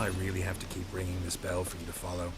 I really have to keep ringing this bell for you to follow?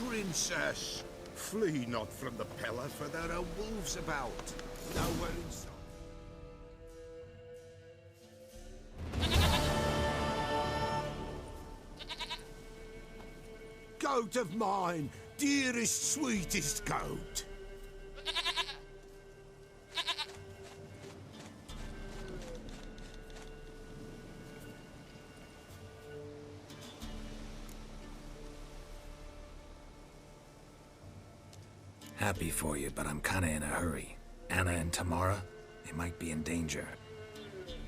Princess, flee not from the Pella, for there are wolves about. Nowhere in sight. Goat of mine, dearest, sweetest goat. Happy for you, but I'm kinda in a hurry. Anna and Tamara, they might be in danger.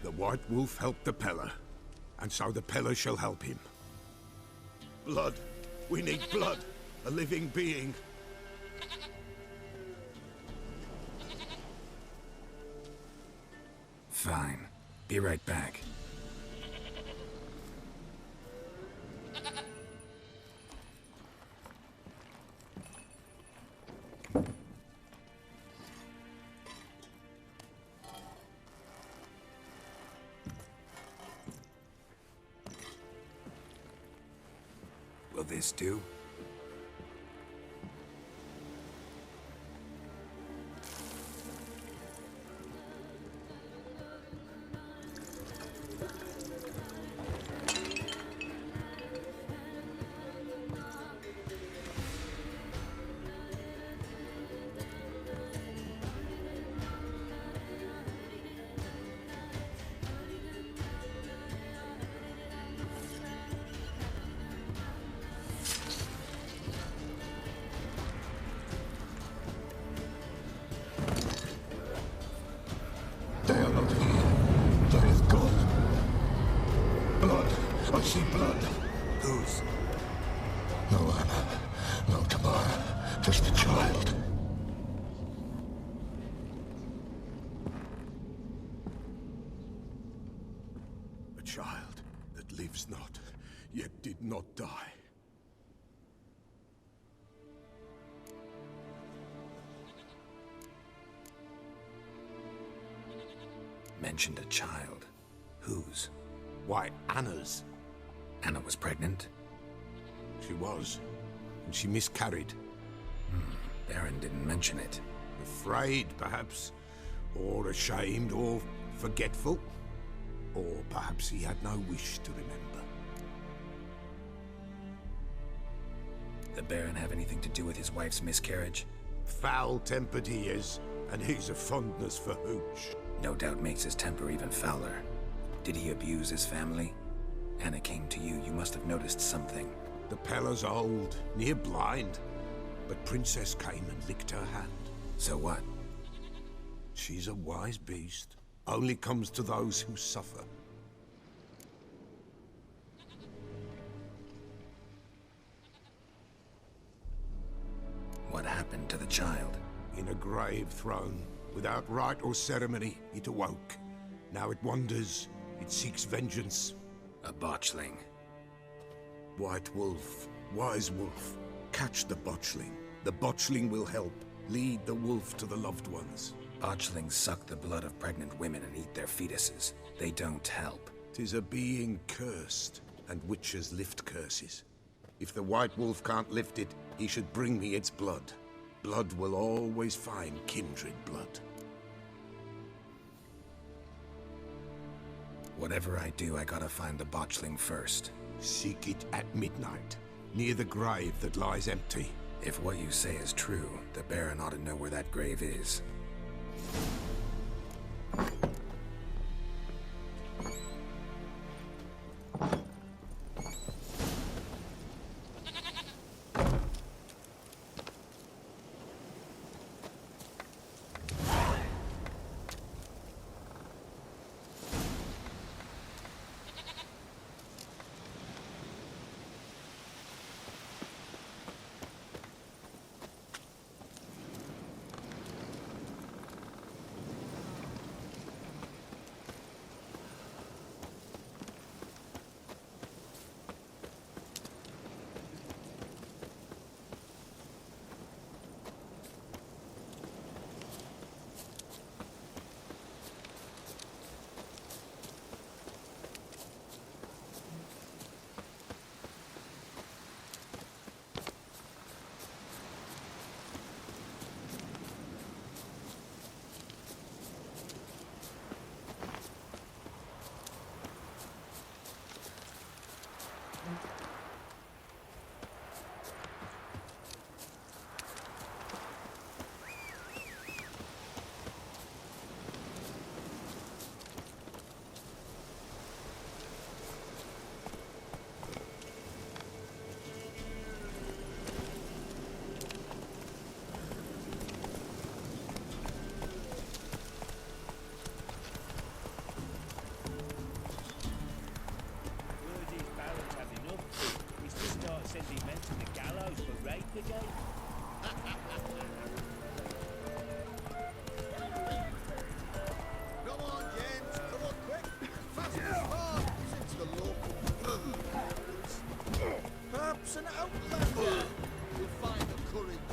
The White Wolf helped the Pella, and so the Pella shall help him. Blood. We need blood. A living being. Fine. Be right back. Will this do? They are not here. There is God. Blood. I see blood. Whose? No Anna. No Tamara. Just a child. A child that lives not, yet did not die. Mentioned a child. Whose? Why, Anna's. Anna was pregnant? She was, and she miscarried. Baron didn't mention it. Afraid, perhaps, or ashamed, or forgetful. Or perhaps he had no wish to remember. The Baron have anything to do with his wife's miscarriage? Foul-tempered he is, and he's a fondness for hooch. No doubt makes his temper even fouler. Did he abuse his family? Anna came to you, you must have noticed something. The Pella's old, near blind, but Princess came and licked her hand. So what? She's a wise beast. Only comes to those who suffer. What happened to the child? In a grave thrown, without rite or ceremony, it awoke. Now it wanders, it seeks vengeance. A botchling. White Wolf, Wise Wolf, catch the botchling. The botchling will help. Lead the wolf to the loved ones. Botchlings suck the blood of pregnant women and eat their fetuses. They don't help. 'Tis a being cursed, and witches lift curses. If the White Wolf can't lift it, he should bring me its blood. Blood will always find kindred blood. Whatever I do, I gotta find the botchling first. Seek it at midnight, near the grave that lies empty. If what you say is true, the Baron ought to know where that grave is. Sending men to the gallows for rape again? Come on, James. Come on, quick. Fast as far. Since the local perhaps an outlander will find the courage.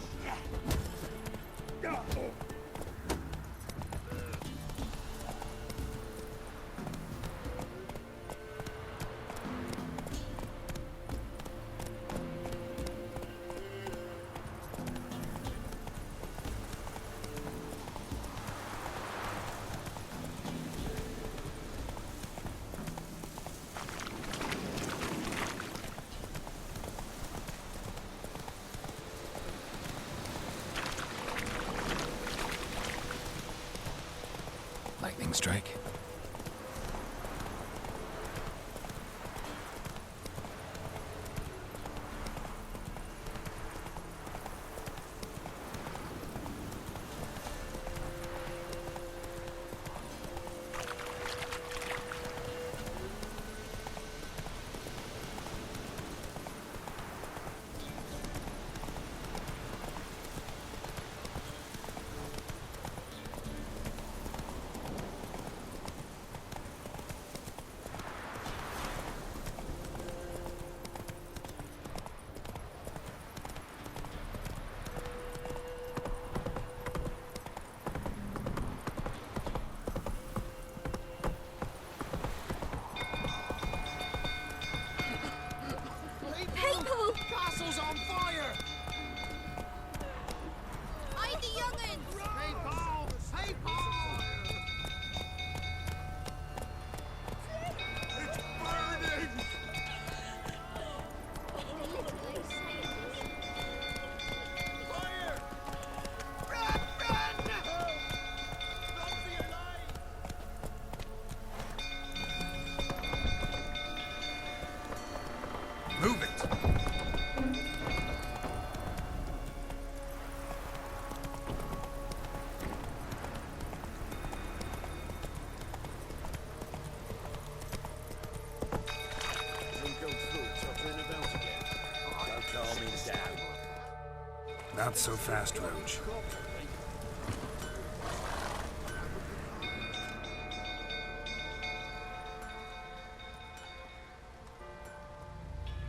Lightning strike. People! Castle's on fire! Hide the young'uns! Hey, Paul! Hey, Paul! It's burning! Fire! Run! Run! Run for your life! Move it! Not so fast, Roach.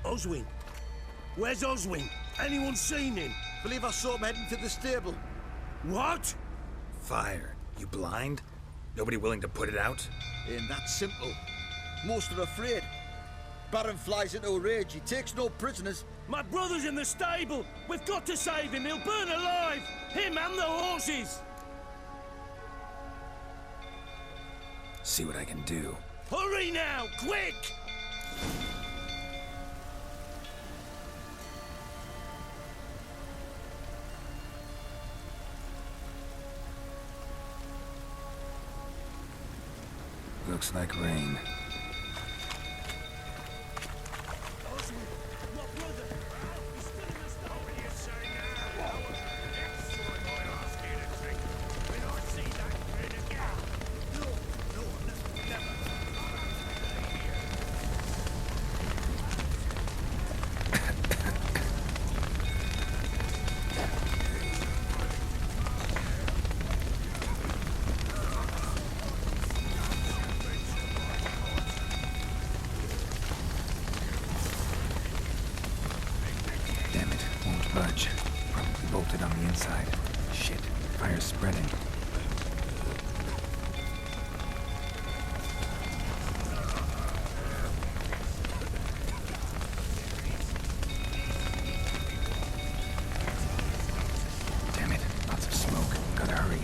Oswin? Where's Oswin? Anyone seen him? Believe I saw him heading to the stable. What? Fire. You blind? Nobody willing to put it out? Ain't that simple. Most are afraid. Baron flies into a rage. He takes no prisoners. My brother's in the stable. We've got to save him. He'll burn alive. Him and the horses. See what I can do. Hurry now, quick! Looks like rain. Damn it, won't budge. Probably bolted on the inside. Shit, fire's spreading. Damn it, lots of smoke. Gotta hurry.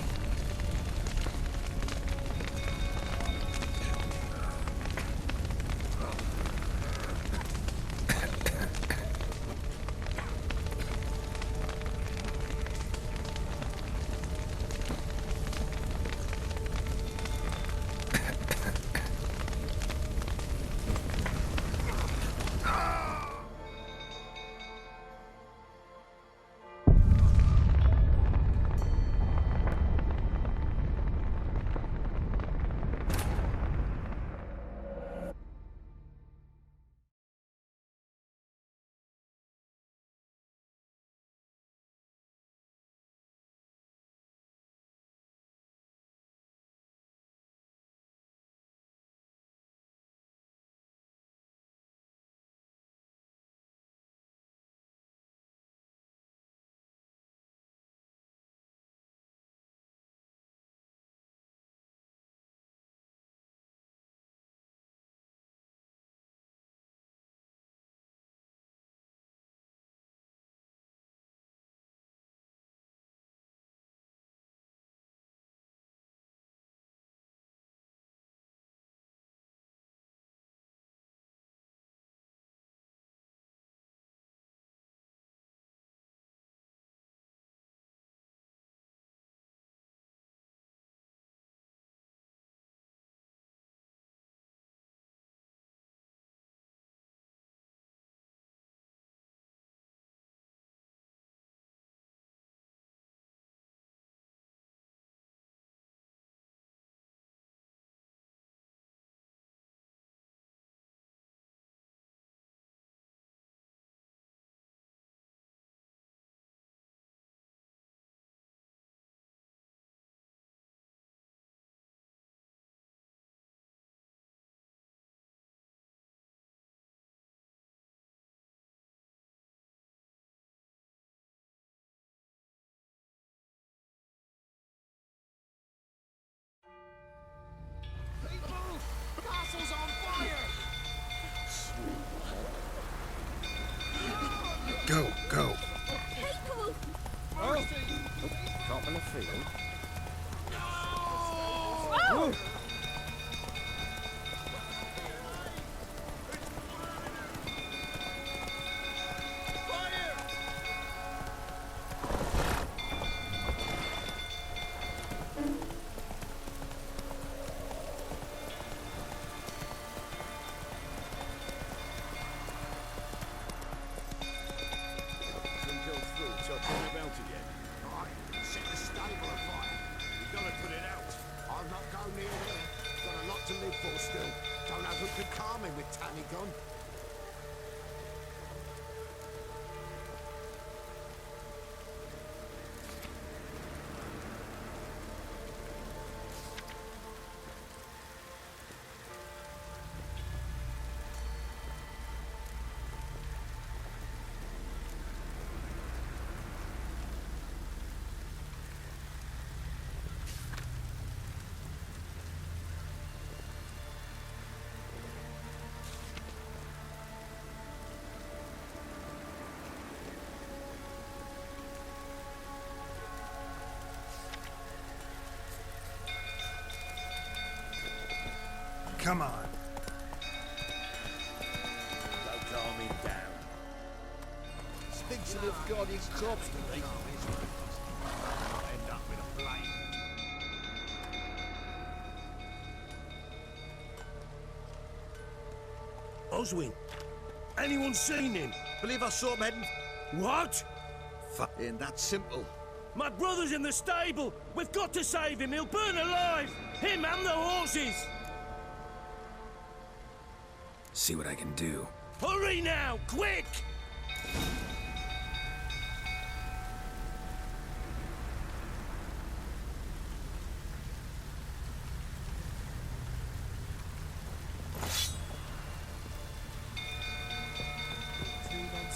Castle's on fire! Go, go. People! Dropping a field. Whoa! Set the stable afire. We gotta put it out. I'll not go near there. Come on. Don't calm him down. Stinks of Guardian's corpse to me. End up with a flame. Oswin, anyone seen him? Believe I saw him heading. What? Ain't that simple. My brother's in the stable. We've got to save him. He'll burn alive. Him and the horses. See what I can do. Hurry now, quick!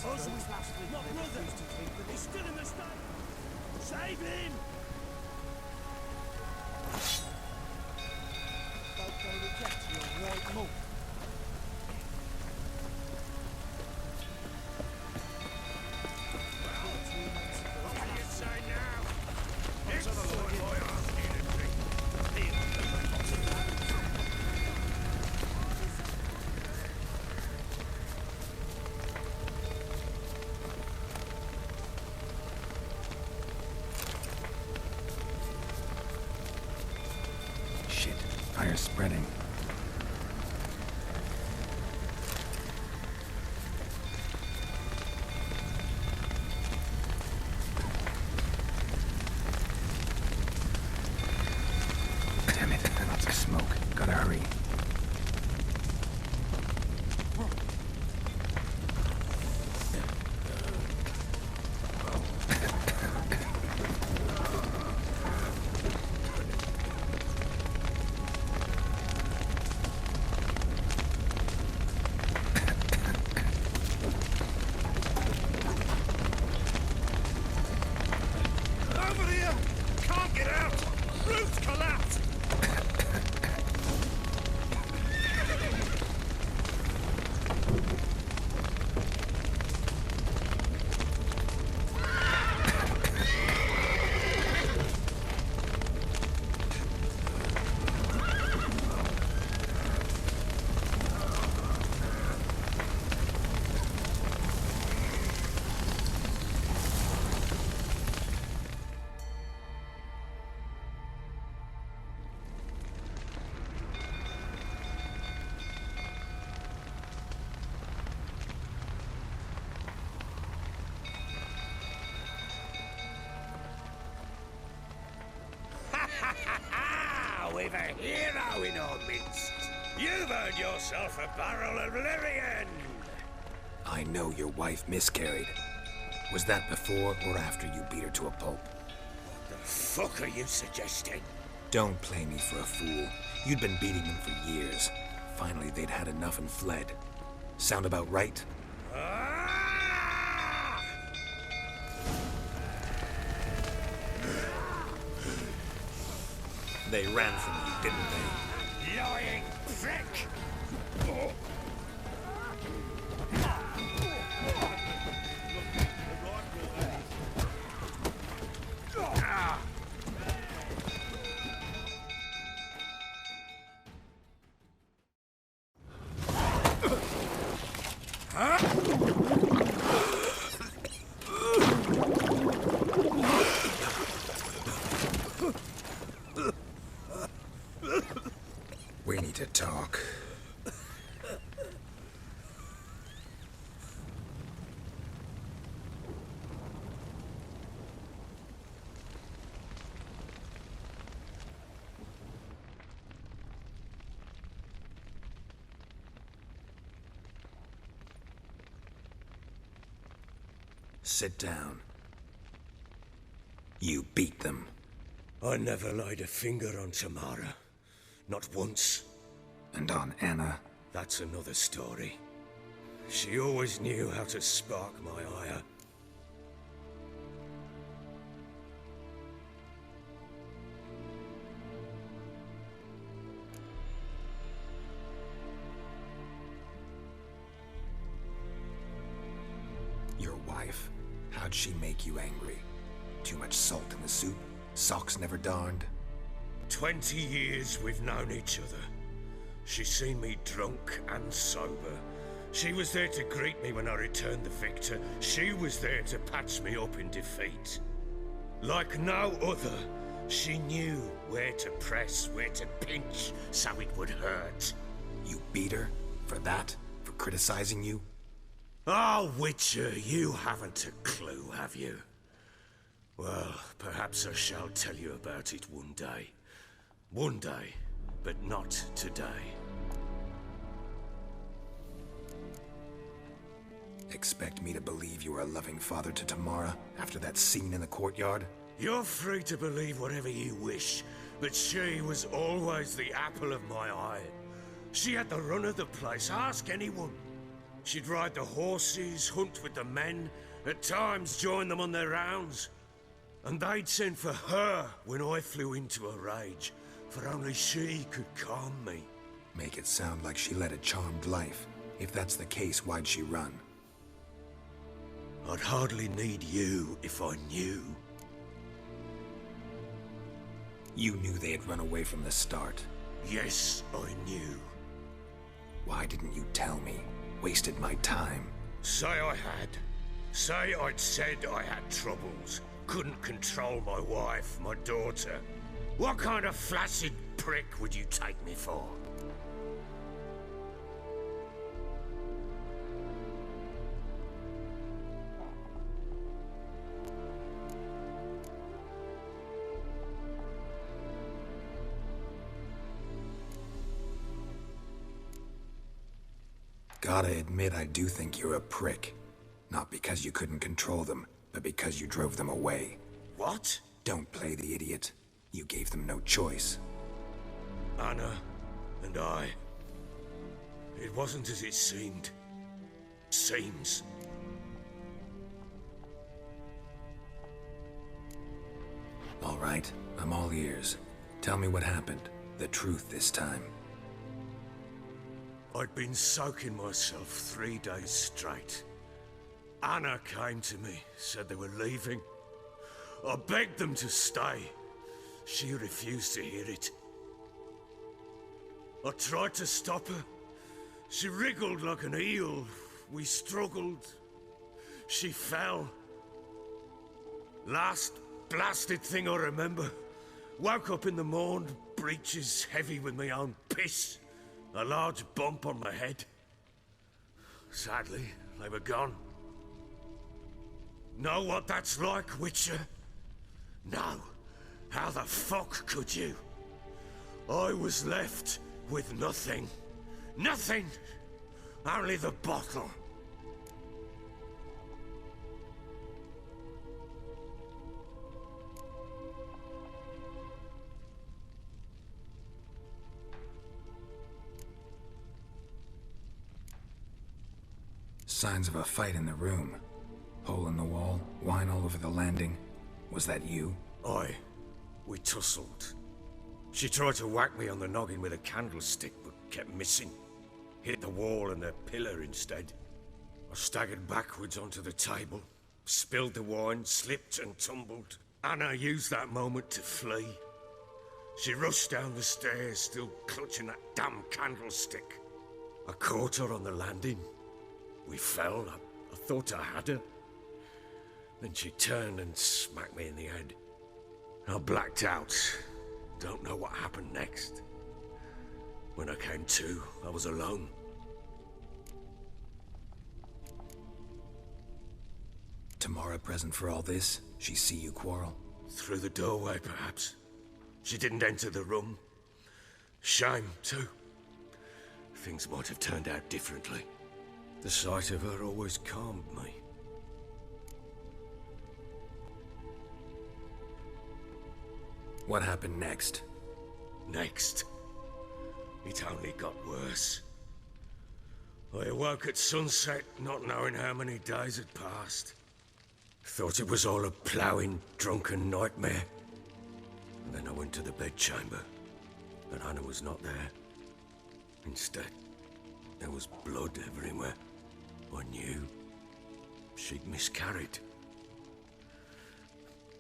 Oswin, my brother. He's still in the stable. Save him! Shit, fire's spreading. Damn it, lots of smoke. Gotta hurry. Over here! Can't get out! Roof's collapsed! We've a hero in our midst. You've earned yourself a barrel of Lyrian. I know your wife miscarried. Was that before or after you beat her to a pulp? What the fuck are you suggesting? Don't play me for a fool. You'd been beating them for years. Finally, they'd had enough and fled. Sound about right? Ah! They ran from you, didn't they? Lying prick! We need to talk. Sit down. You beat them. I never laid a finger on Tamara. Not once. And on Anna. That's another story. She always knew how to spark my ire. Your wife. How'd she make you angry? Too much salt in the soup? Socks never darned? 20 years we've known each other. She seen me drunk and sober. She was there to greet me when I returned the victor. She was there to patch me up in defeat. Like no other, she knew where to press, where to pinch, so it would hurt. You beat her? For that? For criticizing you? Oh, Witcher, you haven't a clue, have you? Well, perhaps I shall tell you about it one day. One day, but not today. Expect me to believe you are a loving father to Tamara after that scene in the courtyard? You're free to believe whatever you wish, but she was always the apple of my eye. She had the run of the place, ask anyone. She'd ride the horses, hunt with the men, at times join them on their rounds. And they'd send for her when I flew into a rage, for only she could calm me. Make it sound like she led a charmed life. If that's the case, why'd she run? I'd hardly need you if I knew. You knew they had run away from the start. Yes, I knew. Why didn't you tell me? Wasted my time. Say I had. Say I'd said I had troubles. Couldn't control my wife, my daughter. What kind of flaccid prick would you take me for? Gotta admit, I do think you're a prick. Not because you couldn't control them, but because you drove them away. What? Don't play the idiot. You gave them no choice. Anna and I. It wasn't as it seemed. Seems. All right, I'm all ears. Tell me what happened. The truth this time. I'd been soaking myself 3 days straight. Anna came to me, said they were leaving. I begged them to stay. She refused to hear it. I tried to stop her. She wriggled like an eel. We struggled. She fell. Last blasted thing I remember. Woke up in the morn, breeches heavy with my own piss. A large bump on my head. Sadly, they were gone. Know what that's like, Witcher? No. How the fuck could you? I was left with nothing. Nothing! Only the bottle. Signs of a fight in the room. Hole in the wall, wine all over the landing. Was that you? Aye. We tussled. She tried to whack me on the noggin with a candlestick, but kept missing. Hit the wall and the pillar instead. I staggered backwards onto the table, spilled the wine, slipped and tumbled. Anna used that moment to flee. She rushed down the stairs, still clutching that damn candlestick. I caught her on the landing. We fell. I thought I had her. Then she turned and smacked me in the head. I blacked out. Don't know what happened next. When I came to, I was alone. Tamara present for all this? She see you quarrel? Through the doorway, perhaps. She didn't enter the room. Shame, too. Things might have turned out differently. The sight of her always calmed me. What happened next? Next, it only got worse. I awoke at sunset, not knowing how many days had passed. Thought it was all a ploughing, drunken nightmare. And then I went to the bedchamber, but Anna was not there. Instead, there was blood everywhere. I knew she'd miscarried.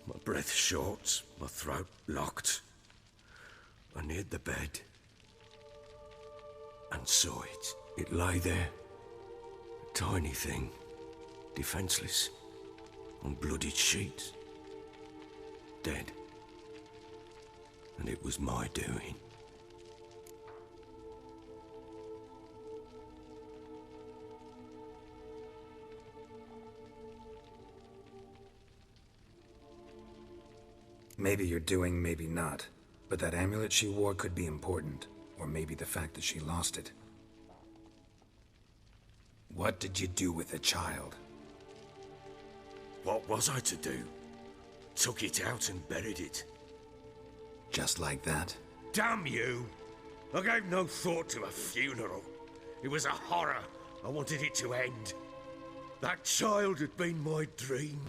My breath short, my throat locked. I neared the bed. and saw it. It lay there, a tiny thing, defenseless, on bloodied sheets, dead. And it was my doing. Maybe you're doing, maybe not. But that amulet she wore could be important. Or maybe the fact that she lost it. What did you do with the child? What was I to do? Took it out and buried it. Just like that? Damn you! I gave no thought to a funeral. It was a horror. I wanted it to end. That child had been my dream.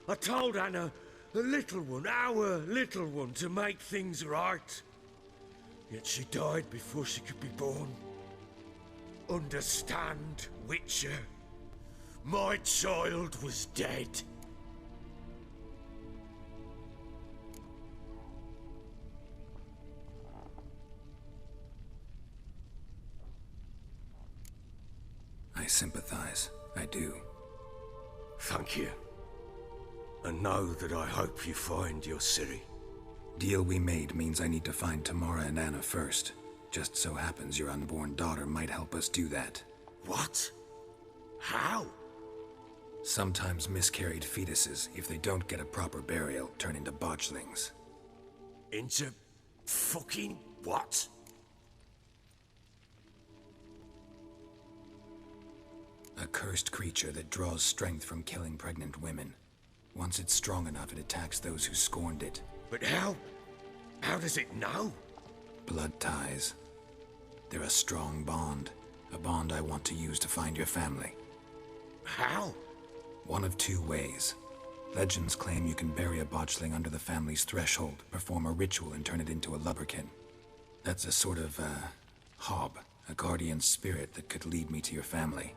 I told Anna, the little one, our little one, to make things right. Yet she died before she could be born. Understand, Witcher? My child was dead. I sympathize. I do. Thank you. And know that I hope you find your Ciri. Deal we made means I need to find Tamara and Anna first. Just so happens your unborn daughter might help us do that. What? How? Sometimes miscarried fetuses, if they don't get a proper burial, turn into botchlings. Into fucking what? A cursed creature that draws strength from killing pregnant women. Once it's strong enough, it attacks those who scorned it. But how? How does it know? Blood ties. They're a strong bond. A bond I want to use to find your family. How? One of two ways. Legends claim you can bury a botchling under the family's threshold, perform a ritual, and turn it into a lubberkin. That's a sort of, hob, a guardian spirit that could lead me to your family.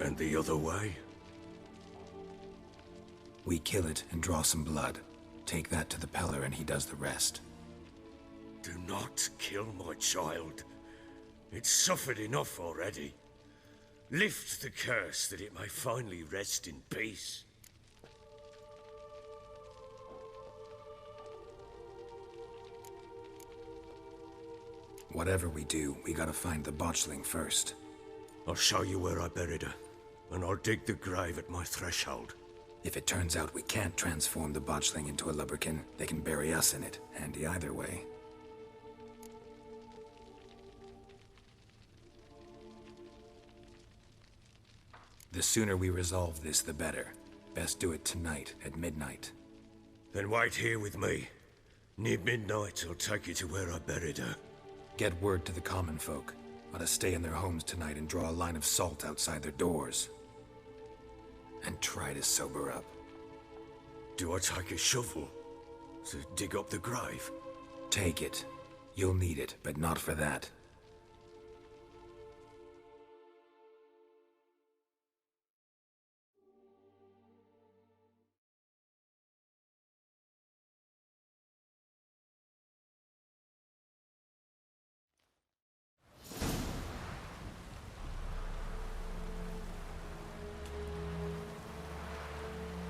And the other way? We kill it and draw some blood. Take that to the Peller and he does the rest. Do not kill my child. It's suffered enough already. Lift the curse that it may finally rest in peace. Whatever we do, we gotta find the botchling first. I'll show you where I buried her, and I'll dig the grave at my threshold. If it turns out we can't transform the botchling into a lubberkin, they can bury us in it. Handy either way. The sooner we resolve this, the better. Best do it tonight, at midnight. Then wait here with me. Near midnight, I'll take you to where I buried her. Get word to the common folk. Ought to stay in their homes tonight and draw a line of salt outside their doors. And try to sober up. Do I take a shovel to dig up the grave? Take it. You'll need it, but not for that.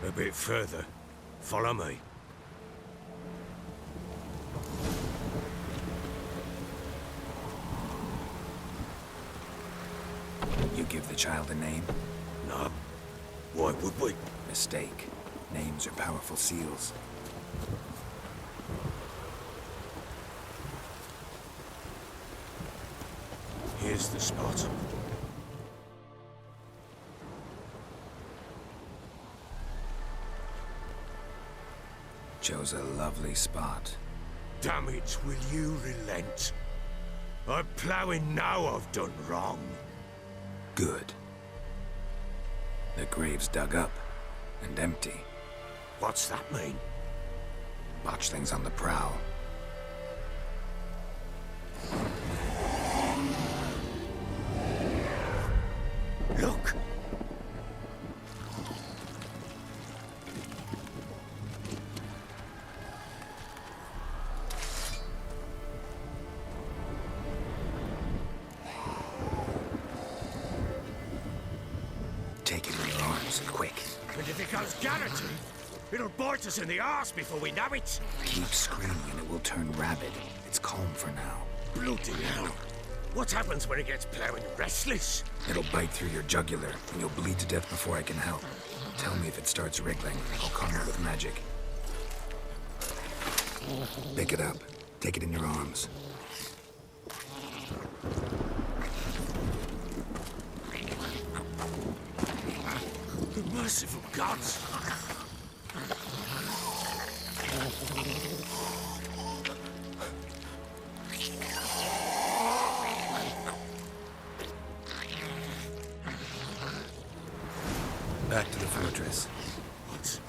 A bit further. Follow me. You give the child a name? No. Why would we? Mistake. Names are powerful seals. Here's the spot. Chose a lovely spot. Damn it, will you relent? I'm ploughing now I've done wrong. Good. The grave's dug up and empty. What's that mean? Botchling's on the prowl. Look! Take it in your arms, quick. And if it goes guaranteed, it'll bite us in the arse before we know it. Keep screaming and it will turn rabid. It's calm for now. Bloody hell. What happens when it gets plowing restless? It'll bite through your jugular, and you'll bleed to death before I can help. Tell me if it starts wriggling. I'll calm it with magic. Pick it up. Take it in your arms. The merciful gods! Back to the fortress. What?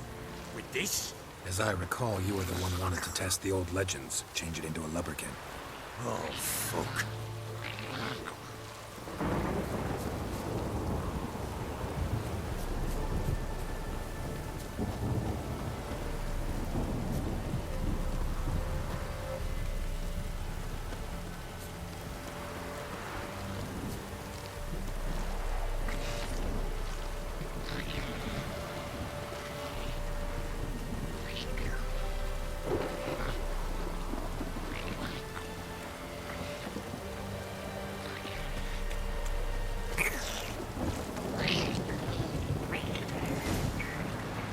With this? As I recall, you were the one who wanted to test the old legends, change it into a lubberkin. Oh, fuck.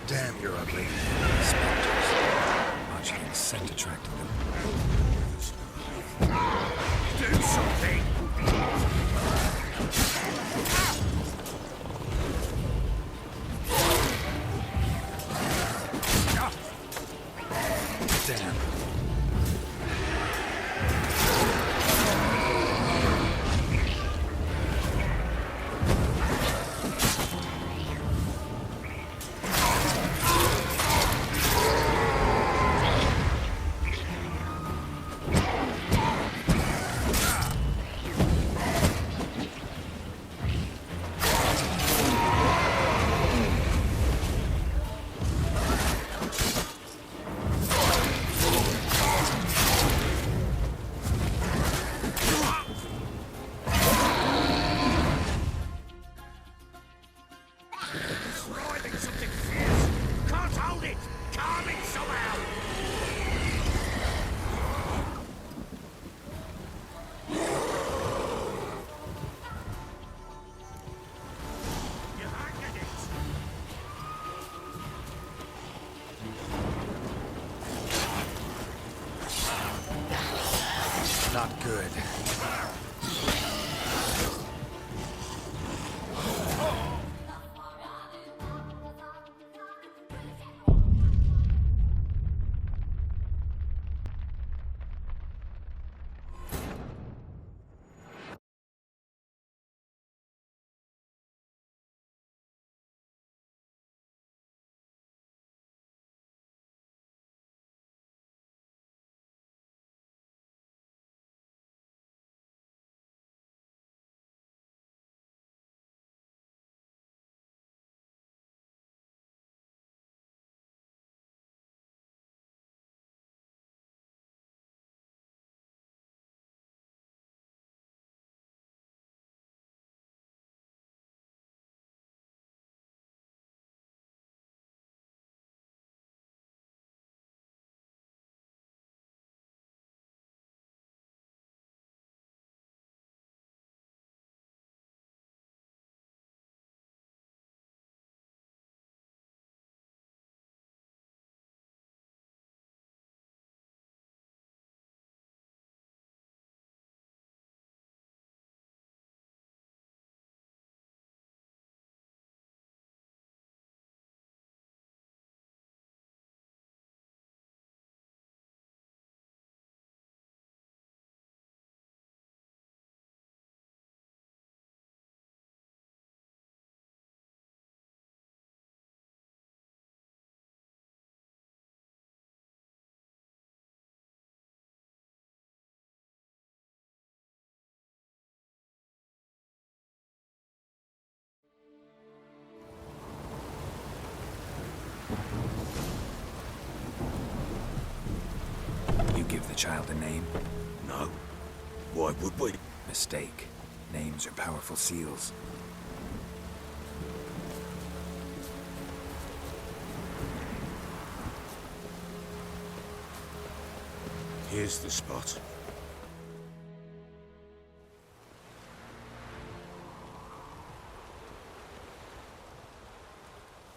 Damn, you're ugly. Spectres. Botchling scent attracted them. Do something! Damn. Writhing something fierce! Can't hold it! Calm it somehow! You angered it! Not good. You give the child a name? No. Why would we? Mistake. Names are powerful seals. Here's the spot.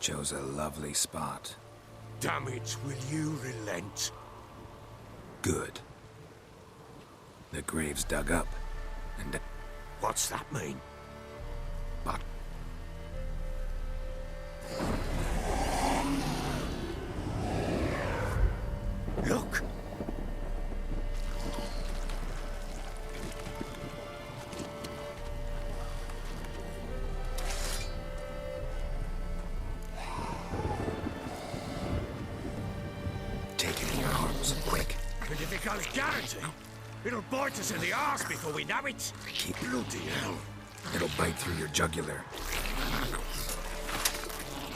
Chose a lovely spot. Damn it, will you relent? Good. The grave's dug up, and... What's that mean? But... Look! Take it in your arms, quick. And if it goes guaranteed, it'll bite us in the arse before we know it. Keep... Bloody hell. It'll bite through your jugular.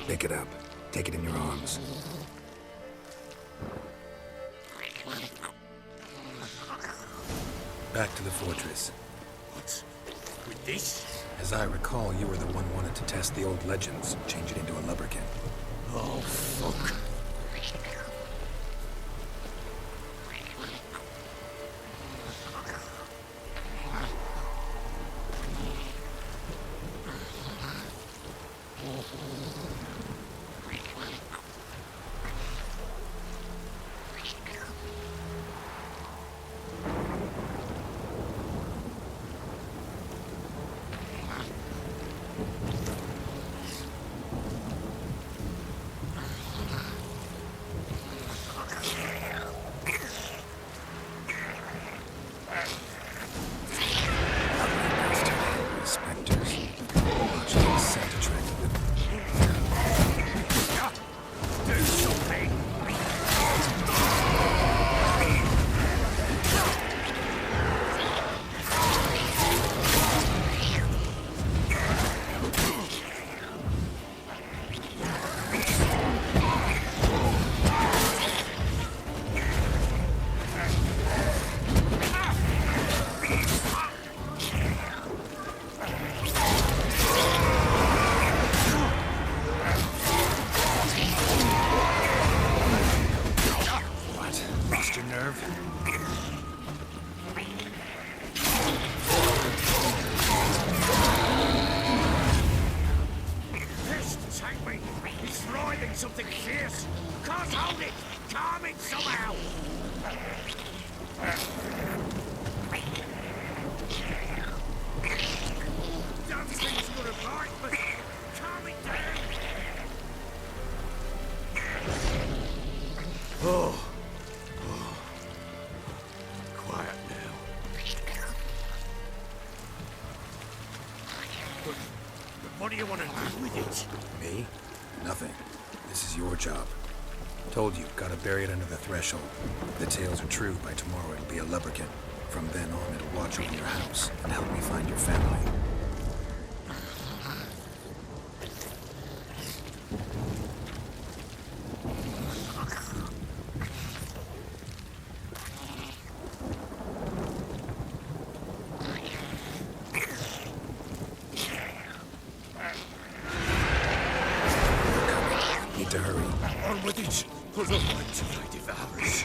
Pick it up. Take it in your arms. Back to the fortress. What? With this? As I recall, you were the one wanted to test the old legends, change it into a lubberkin. Oh, fuck. Something fierce! Can't hold it! Calm it somehow! Don't think it's gonna bite, but calm it down! Oh. Quiet now. But what do you want to do with it? Me? Nothing. This is your job. Told you, gotta bury it under the threshold. If the tales are true, by tomorrow it'll be a lubberkin. From then on, it'll watch over your house and help me find your family. To hurry. On with it, for the light of thy devourers.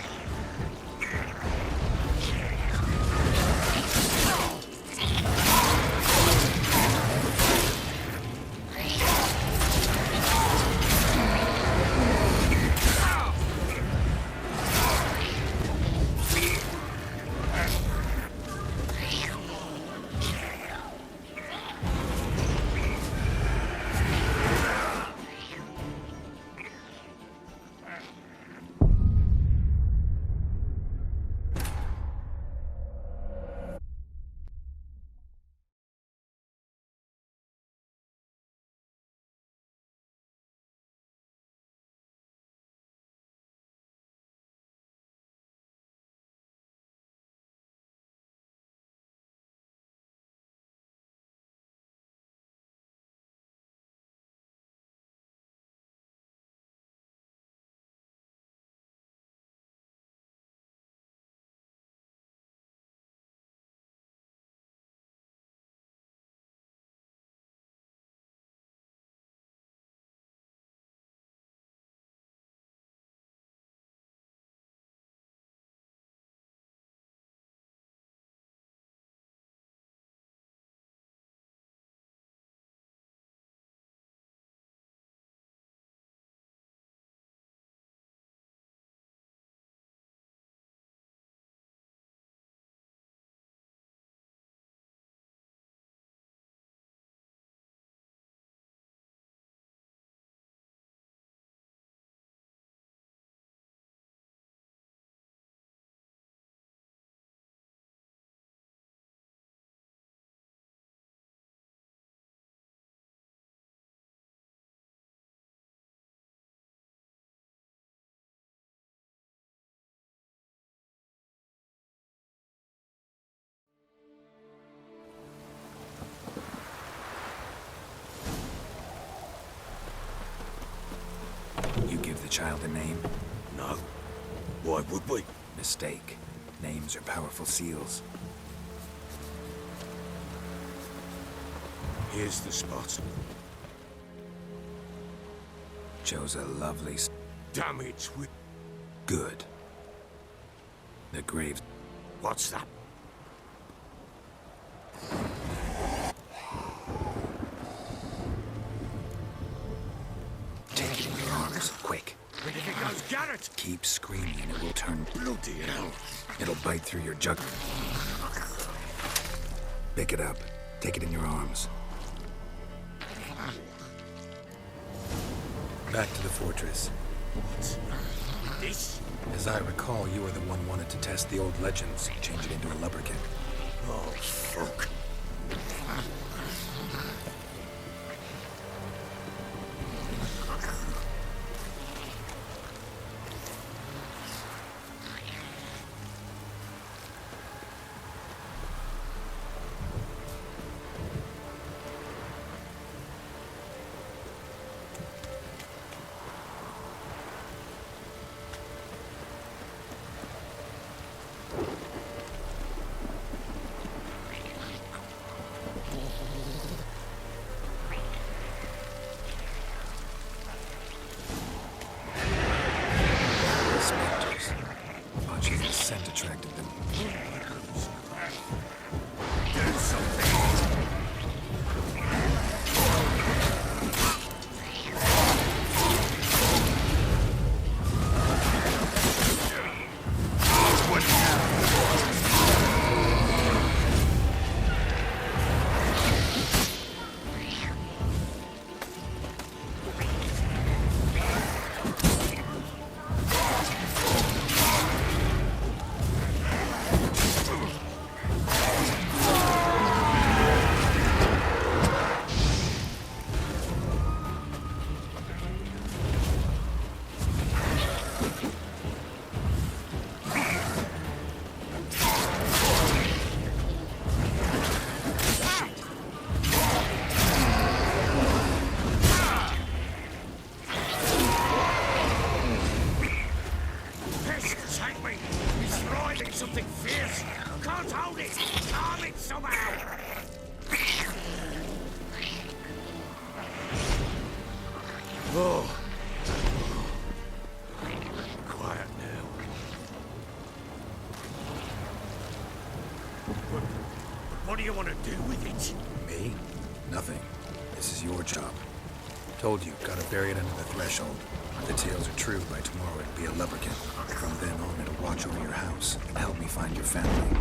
child a name? No. Why would we? Mistake. Names are powerful seals. Here's the spot. Chose a lovely... Damn it, we... Good. The graves... What's that? Take it in your arms, quick. Where do you think goes Garrett? Keep screaming and it will turn... Bloody hell. It'll bite through your jugular. Pick it up. Take it in your arms. Back to the fortress. What? This? As I recall, you were the one wanted to test the old legends, change it into a lubberkin. Oh, fuck. Spectres. Watching the scent attracted them. Do something. Take me! It's writhing something fierce! Can't hold it! Calm it somehow! Oh. Quiet now. What do you want to do with it? Me? Nothing. This is your job. Told you, gotta bury it under the threshold. If the tales are true, by tomorrow it'll be a lubberkin. From then on, it'll watch over your house and help me find your family.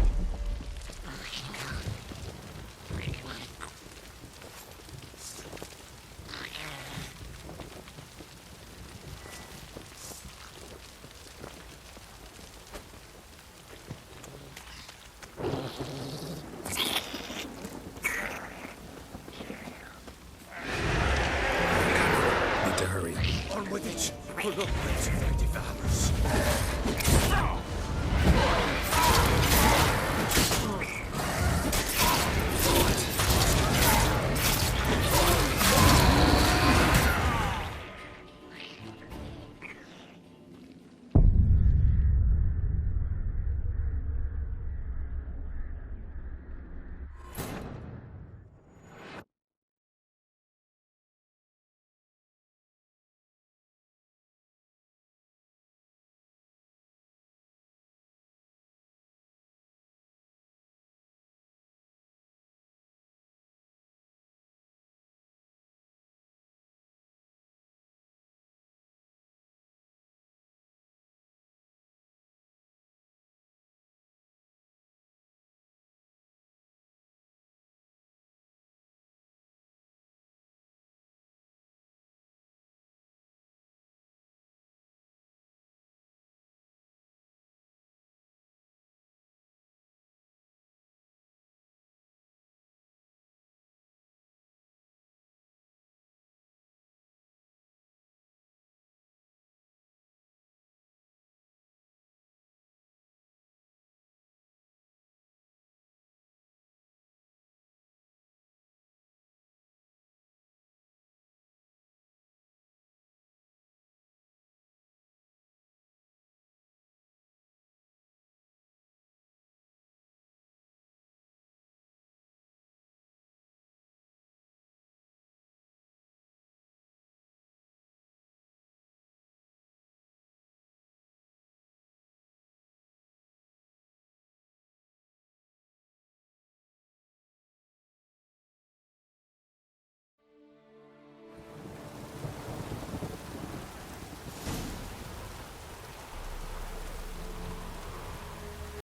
Need to hurry. On with it! Oh, look, it's effective.